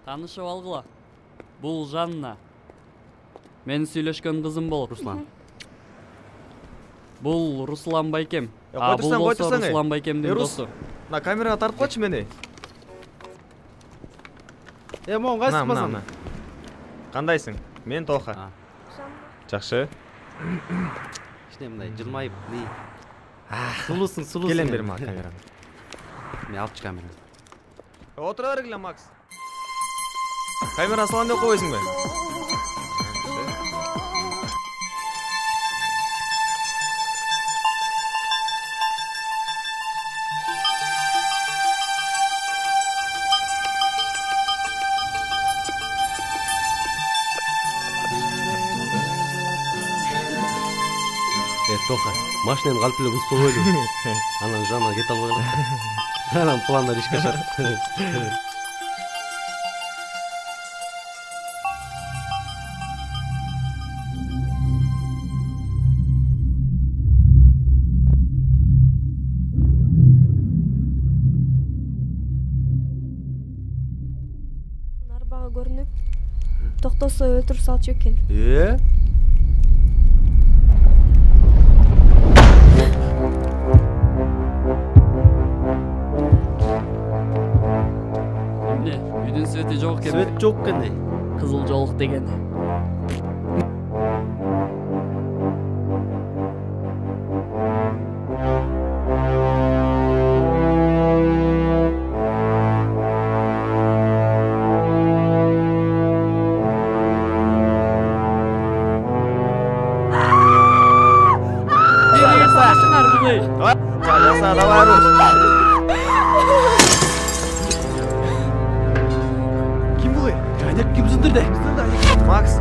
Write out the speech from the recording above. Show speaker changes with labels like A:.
A: Таанышып алгыла. Бул Жанна. Мен сүйлөшкөн кызым болот.
B: Руслан.
A: Бул Руслан байкем.
B: Кой
A: Бул болсо Руслан байкемдин досу.
B: На камерага тартып койчу мени. Моң кайсысың? Кандайсың? Мен Тоха. Жакшы.
C: Кичине мындай жылмайып, сулуусуң, сулуусуң.
B: Келем бери мага камераны.
C: Мен алып чыгам мен.
B: Отура бергиле, Макс. Камера салам деп койбойсуңбу?
C: Тоха, машинаны калп эле бузуп койбойлу. Анан Жанна кете албай калат. Анан пландар ишке ашат.
D: Арбага көрүнүп, токтосо өлтүрүп салчу экен.
A: Үйдүн свети жок экен.
C: Свет жок экен.
A: Кызыл жолук деген.
B: Макс,